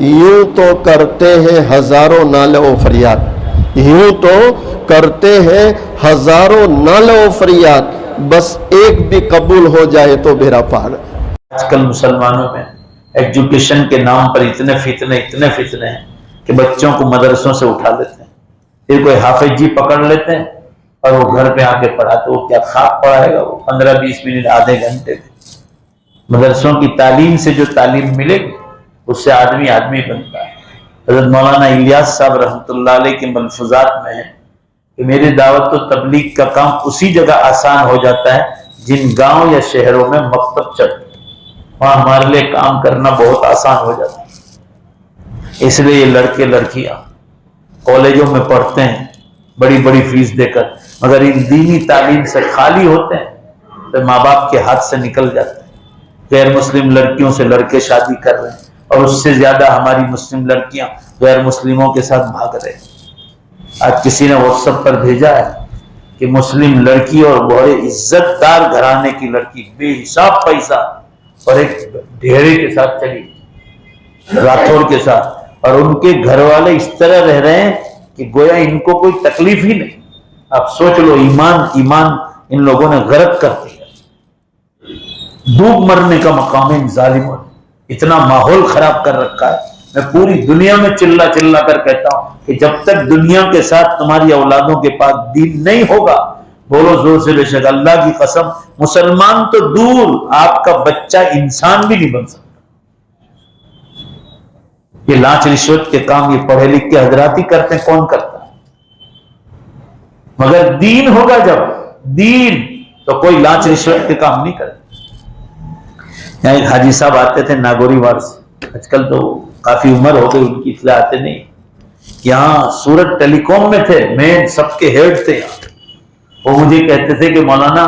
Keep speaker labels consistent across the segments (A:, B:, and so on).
A: یوں تو کرتے ہیں ہزاروں نعل و فریاد، یوں تو کرتے ہیں ہزاروں نعل و فریاد، بس ایک بھی قبول ہو جائے تو بیڑا پار۔
B: آج کل مسلمانوں میں ایجوکیشن کے نام پر اتنے فتنے ہیں کہ بچوں کو مدرسوں سے اٹھا لیتے ہیں، پھر کوئی حافظ جی پکڑ لیتے ہیں اور وہ گھر پہ آ کے پڑھاتے، وہ کیا خواب پڑھائے گا وہ 15-20 منٹ آدھے گھنٹے میں۔ مدرسوں کی تعلیم سے جو تعلیم ملے گی اس سے آدمی بنتا ہے۔ حضرت مولانا الیاس صاحب رحمۃ اللہ علیہ کے ملفوظات میں ہے کہ میری دعوت و تبلیغ کا کام اسی جگہ آسان ہو جاتا ہے جن گاؤں یا شہروں میں مکتب چلتے، وہاں ہمارے لیے کام کرنا بہت آسان ہو جاتا ہے۔ اس لیے یہ لڑکے لڑکیاں کالجوں میں پڑھتے ہیں بڑی بڑی فیس دے کر، مگر ان دینی تعلیم سے خالی ہوتے ہیں تو ماں باپ کے ہاتھ سے نکل جاتے ہیں۔ غیر مسلم لڑکیوں سے لڑکے شادی کر رہے ہیں اور اس سے زیادہ ہماری مسلم لڑکیاں غیر مسلموں کے ساتھ بھاگ رہے ہیں۔ آج کسی نے واٹس ایپ پر بھیجا ہے کہ مسلم لڑکی اور بڑے عزت دار گھرانے کی لڑکی بے حساب پیسہ اور ایک ڈھیرے کے ساتھ چلی، راتھوڑ کے ساتھ، اور ان کے گھر والے اس طرح رہ رہے ہیں کہ گویا ان کو کوئی تکلیف ہی نہیں۔ آپ سوچ لو، ایمان ان لوگوں نے غرق کر دیا، ڈوب مرنے کا مقام ہے ان ظالموں نے، اتنا ماحول خراب کر رکھا ہے۔ میں پوری دنیا میں چلا کر کہتا ہوں کہ جب تک دنیا کے ساتھ تمہاری اولادوں کے پاس دین نہیں ہوگا، بولو زور سے بے شک اللہ کی قسم، مسلمان تو دور، آپ کا بچہ انسان بھی نہیں بن سکتا۔ یہ لانچ رشوت کے کام یہ پڑھے لکھ کے حضرات ہی کرتے ہیں، کون کرتا ہے؟ مگر دین ہوگا جب دین، تو کوئی لانچ رشوت کے کام نہیں کرتا۔ یہاں ایک حاجی صاحب آتے تھے ناگوری وار سے، آج کل تو کافی عمر ہو گئی ان کی، اطلاع آتے نہیں، یہاں سورت ٹیلی کام میں تھے، میں سب کے ہیڈ تھے یہاں۔ وہ مجھے کہتے تھے کہ مولانا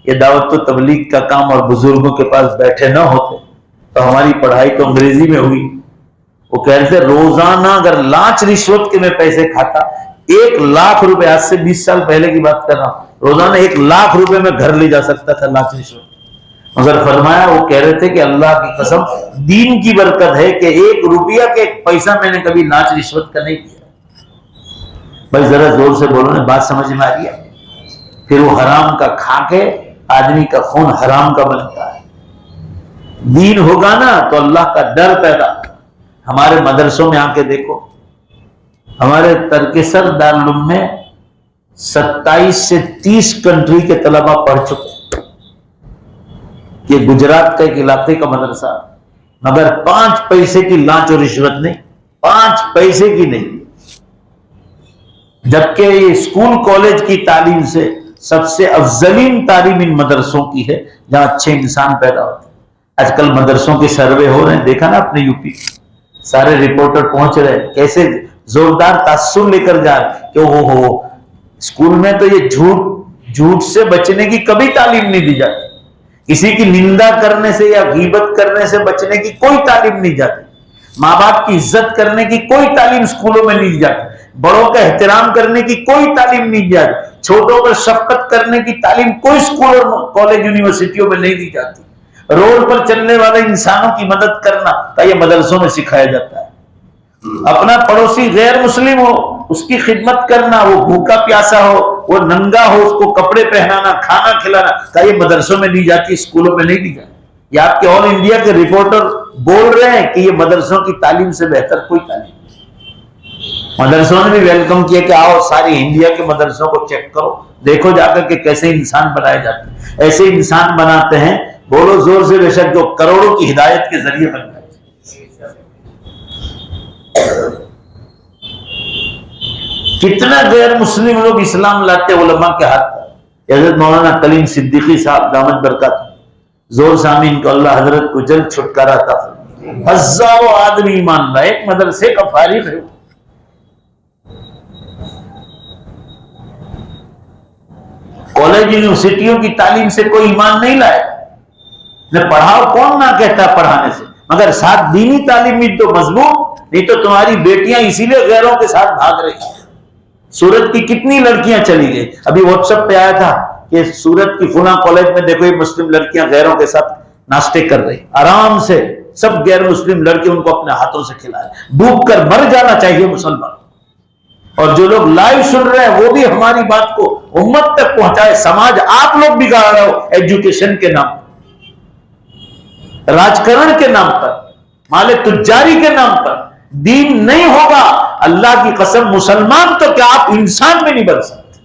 B: یہ دعوت و تبلیغ کا کام اور بزرگوں کے پاس بیٹھے نہ ہوتے تو ہماری پڑھائی تو انگریزی میں ہوئی۔ وہ کہہ رہے تھے روزانہ اگر لانچ رشوت کے میں پیسے کھاتا، 1,00,000 روپے، آج سے 20 سال پہلے کی بات کر رہا ہوں، روزانہ 1,00,000 روپے میں گھر لے جا سکتا تھا لانچ رشوت۔ مگر فرمایا، وہ کہہ رہے تھے کہ اللہ کی قسم دین کی برکت ہے کہ 1 روپیہ کے 1 پیسہ میں نے کبھی لانچ رشوت کا نہیں کیا۔ بھائی ذرا زور سے بولو نا، بات سمجھ میں آ رہی ہے؟ پھر وہ حرام کا کھا کے آدمی کا خون حرام کا بنتا ہے۔ دین ہوگا نا تو اللہ کا ڈر پیدا۔ ہمارے مدرسوں میں آ کے دیکھو، ہمارے ترکسر دارالعلوم میں 27 سے 30 کنٹری کے طلبہ پڑھ چکے، یہ گجرات کا ایک علاقے کا مدرسہ، مگر 5 پیسے کی لانچ اور رشوت نہیں، 5 پیسے کی نہیں۔ جبکہ یہ اسکول کالج کی تعلیم سے سب سے افضلین تعلیم ان مدرسوں کی ہے جہاں اچھے انسان پیدا ہوتے ہیں۔ آج کل مدرسوں کے سروے ہو رہے ہیں، دیکھا نا اپنے یوپی، سارے رپورٹر پہنچ رہے ہیں، کیسے زوردار تاثر لے کر جا رہے کہ اسکول میں تو یہ جھوٹ سے بچنے کی کبھی تعلیم نہیں دی جاتی، کسی کی نندا کرنے سے یا غیبت کرنے سے بچنے کی کوئی تعلیم نہیں جاتی، ماں باپ کی عزت کرنے کی کوئی تعلیم اسکولوں میں نہیں دی جاتی، بڑوں کا احترام کرنے کی کوئی تعلیم نہیں دی جاتی، چھوٹوں پر شفقت کرنے کی تعلیم کوئی اسکول اور کالج یونیورسٹیوں میں نہیں دی جاتی، روڈ پر چلنے والے انسانوں کی مدد کرنا کا یہ مدرسوں میں سکھایا جاتا ہے، اپنا پڑوسی غیر مسلم ہو اس کی خدمت کرنا، وہ بھوکا پیاسا ہو، وہ ننگا ہو، اس کو کپڑے پہنانا، کھانا کھلانا، کا یہ مدرسوں میں دی جاتی، اسکولوں میں نہیں دی جاتی۔ یہ آپ کے آل انڈیا کے رپورٹر بول رہے ہیں کہ یہ مدرسوں کی تعلیم سے بہتر کوئی تعلیم نہیں۔ مدرسوں نے بھی ویلکم کیا کہ آؤ ساری انڈیا کے مدرسوں کو چیک کرو، دیکھو جا کر کہ کیسے انسان بنائے جاتے ہیں۔ ایسے انسان بناتے ہیں، بولو زور سے بے شک، جو کروڑوں کی ہدایت کے ذریعے بن جائے۔ کتنا غیر مسلم لوگ اسلام لاتے علماء کے ہاتھ پر۔ حضرت مولانا کلیم صدیقی صاحب دامت برکات، زور سامین کو اللہ حضرت کو جلد چھٹکارا عطا فرمائے، ہزاروں آدمی ایمان لائے، ایک مدرسے کا فارغ ہے، کالج یونیورسٹیوں کی تعلیم سے کوئی ایمان نہیں لائے، نہ پڑھاؤ، کون نہ کہتا پڑھانے سے، مگر ساتھ دینی تعلیم بھی تو مضبوط، نہیں تو تمہاری بیٹیاں اسی لیے غیروں کے ساتھ بھاگ رہی ہیں۔ سورت کی کتنی لڑکیاں چلی گئی، ابھی واٹس ایپ پہ آیا تھا کہ سورت کی فلاں کالج میں دیکھو یہ مسلم لڑکیاں غیروں کے ساتھ ناشتے کر رہی، آرام سے سب غیر مسلم لڑکے ان کو اپنے ہاتھوں سے کھلائے. ڈوب کر مر جانا چاہیے مسلمان. اور جو لوگ لائیو سن رہے ہیں وہ بھی ہماری بات کو امت تک پہنچائے. سماج آپ لوگ بگاڑ رہے ہو ایجوکیشن کے نام پر, راجکرن کے نام پر, مال تجاری کے نام پر. دین نہیں ہوگا. اللہ کی قسم مسلمان تو کیا آپ انسان بھی نہیں بن سکتے.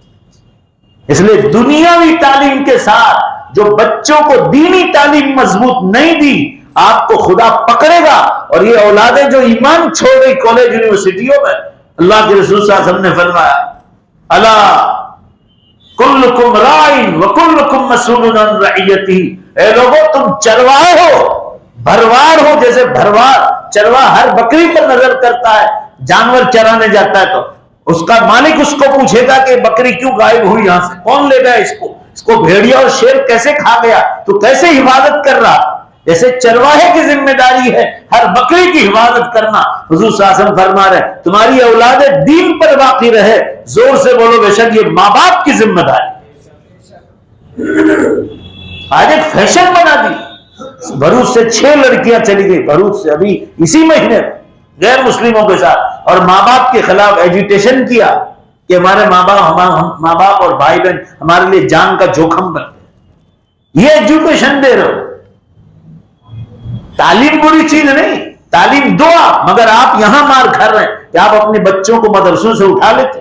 B: اس لیے دنیاوی تعلیم کے ساتھ جو بچوں کو دینی تعلیم مضبوط نہیں دی, آپ کو خدا پکڑے گا. اور یہ اولادیں جو ایمان چھوڑ گئی کالج یونیورسٹیوں میں, اللہ کے رسول صلی اللہ علیہ وسلم نے فرمایا الا کلکم رائن وکلکم مسئول عن رعیتہ. اے لوگوں تم چرواہے ہو, بھروار ہو. جیسے بھروار چرواہ ہر بکری پر نظر کرتا ہے, جانور چرانے جاتا ہے تو اس کا مالک اس کو پوچھے گا کہ بکری کیوں غائب ہوئی یہاں سے, کون لے گیا اس کو بھیڑیا اور شیر کیسے کھا گیا, تو کیسے حفاظت کر رہا. جیسے چرواہے کی ذمہ داری ہے ہر بکری کی حفاظت کرنا, حضور صلی اللہ علیہ وسلم فرما رہے تمہاری اولادیں دین پر باقی رہے. زور سے بولو بے شک یہ ماں باپ کی ذمہ داری. آج ایک فیشن بنا دی. بھروچ سے 6 لڑکیاں چلی گئی, بھروچ سے ابھی اسی مہینے غیر مسلموں کے ساتھ, اور ماں باپ کے خلاف ایجیٹیشن کیا کہ ہمارے ماں باپ اور بھائی بہن ہمارے لیے جان کا جوخم بن گئے. یہ ایجوکیشن دے رہے ہو. تعلیم بری چیز نہیں, تعلیم دو آپ, مگر آپ یہاں مار کھا رہے ہیں کہ آپ اپنے بچوں کو مدرسوں سے اٹھا لیتے.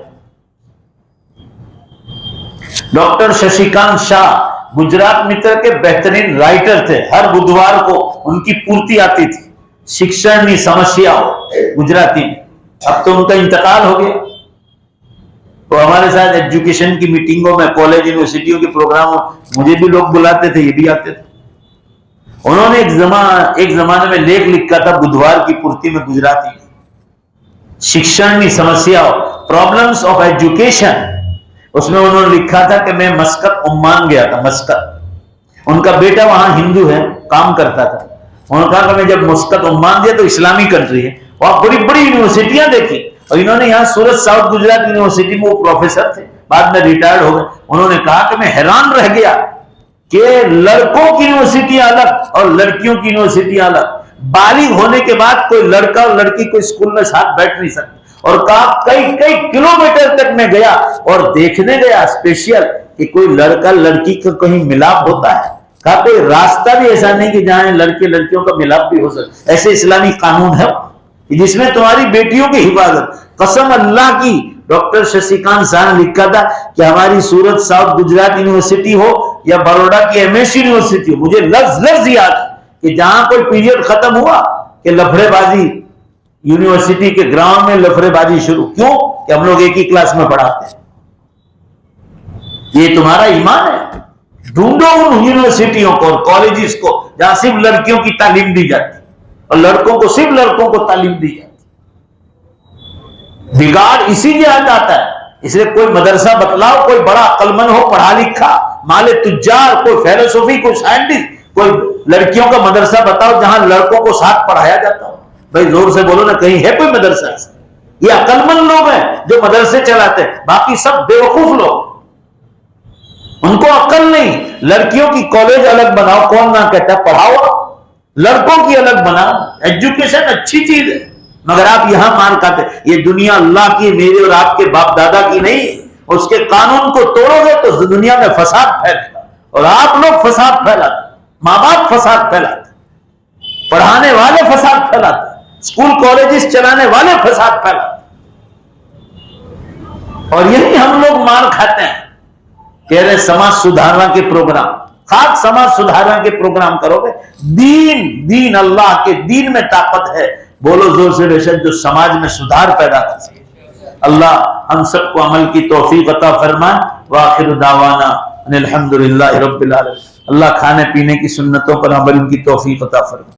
B: ڈاکٹر ششی کانت شاہ گجرات متر کے بہترین رائٹر تھے. ہر بدھوار کو ان کی پورتی آتی تھی, شکشن سمسیا گجراتی میں. اب تو ان کا انتقال ہو گیا. تو ہمارے ساتھ ایجوکیشن کی میٹنگوں میں, کالج یونیورسٹیوں کے پروگراموں مجھے بھی لوگ بلاتے تھے, یہ بھی آتے تھے. انہوں نے ایک زمانے میں لیکھ لکھا تھا بدھوار کی پورتی میں گجراتی میں, شکشن سمسیا پرابلمس آف ایجوکیشن. اس میں انہوں نے لکھا تھا کہ میں مسقط عمان گیا تھا. مسقط, ان کا بیٹا وہاں ہندو ہے, کام کرتا تھا. انہوں نے کہا کہ میں جب مسقط عمان گیا تو اسلامی کنٹری ہے, وہاں بڑی بڑی یونیورسٹیاں دیکھی. اور انہوں نے یہاں سورت ساؤتھ گجرات یونیورسٹی میں وہ پروفیسر تھے, بعد میں ریٹائرڈ ہو گئے. انہوں نے کہا کہ میں حیران رہ گیا کہ لڑکوں کی یونیورسٹیاں الگ اور لڑکیوں کی یونیورسٹیاں الگ. بالغ ہونے کے بعد کوئی لڑکا اور لڑکی کوئی اسکول میں ساتھ بیٹھ نہیں سکتے. اور کہا کئی کلومیٹر تک میں گیا اور دیکھنے گیا اسپیشل کہ کوئی لڑکا لڑکی کا کہیں ملاپ ہوتا ہے. کہا کوئی راستہ بھی ایسا نہیں کہ جہاں لڑکے لڑکیوں کا ملاپ بھی ہو سکے. ایسے اسلامی قانون ہے جس میں تمہاری بیٹیوں کی حفاظت. قسم اللہ کی, ڈاکٹر ششی کانت شاہ نے لکھا تھا کہ ہماری سورت ساؤتھ گجرات یونیورسٹی ہو یا بروڈا کی MS یونیورسٹی ہو, مجھے لفظ یاد کہ جہاں کوئی پیریڈ ختم ہوا کہ لفڑے بازی, یونیورسٹی کے گراؤنڈ میں لفڑے بازی شروع. کیوں کہ ہم لوگ ایک ہی کلاس میں پڑھاتے ہیں. یہ تمہارا ایمان ہے. ڈھونڈو ان یونیورسٹیوں کو اور کالجز کو جہاں صرف لڑکیوں کی تعلیم دی جاتی اور لڑکوں کو صرف لڑکوں کو تعلیم دی جاتی. بگاڑ اسی لیے آتا ہے. اس لیے کوئی مدرسہ بتلاؤ, کوئی بڑا عقلمند ہو, پڑھا لکھا, مال تجار, کوئی فلسفی, کوئی سائنٹسٹ, کوئی لڑکیوں کا مدرسہ بتاؤ جہاں لڑکوں کو ساتھ پڑھایا جاتا ہو. بھائی زور سے بولو نا, کہیں ہے کوئی مدرسہ ایسا؟ یہ عقلمند لوگ ہیں جو مدرسے چلاتے ہیں, باقی سب بیوقوف لوگ, ان کو عقل نہیں. لڑکیوں کی کالج الگ بناؤ, کون نہ کہتا ہے, پڑھاؤ. لڑکوں کی الگ بناؤ. ایجوکیشن اچھی چیز ہے, مگر آپ یہاں مار کھاتے. یہ دنیا اللہ کی, میرے اور آپ کے باپ دادا کی نہیں. اس کے قانون کو توڑو گے تو دنیا میں فساد پھیلے گا, اور آپ لوگ فساد پھیلاتے, ماں باپ فساد پھیلاتے, پڑھانے والے فساد پھیلاتے, اسکول کالجز چلانے والے فساد پھیلاتے. اور یہی ہم لوگ مار کھاتے ہیں. کہہ رہے سماج سدھارنا کے پروگرام, خاک سماج سدھارنا کے پروگرام کرو گے. دین اللہ کے دین میں طاقت ہے. بولو زور سے بے شک جو سماج میں سدھار پیدا کر سکے. اللہ ہم سب کو عمل کی توفیق عطا فرمائے. وآخر دعوانا ان الحمدللہ رب العالمین. اللہ کھانے پینے کی سنتوں پر عمل کی توفیق عطا فرمائے.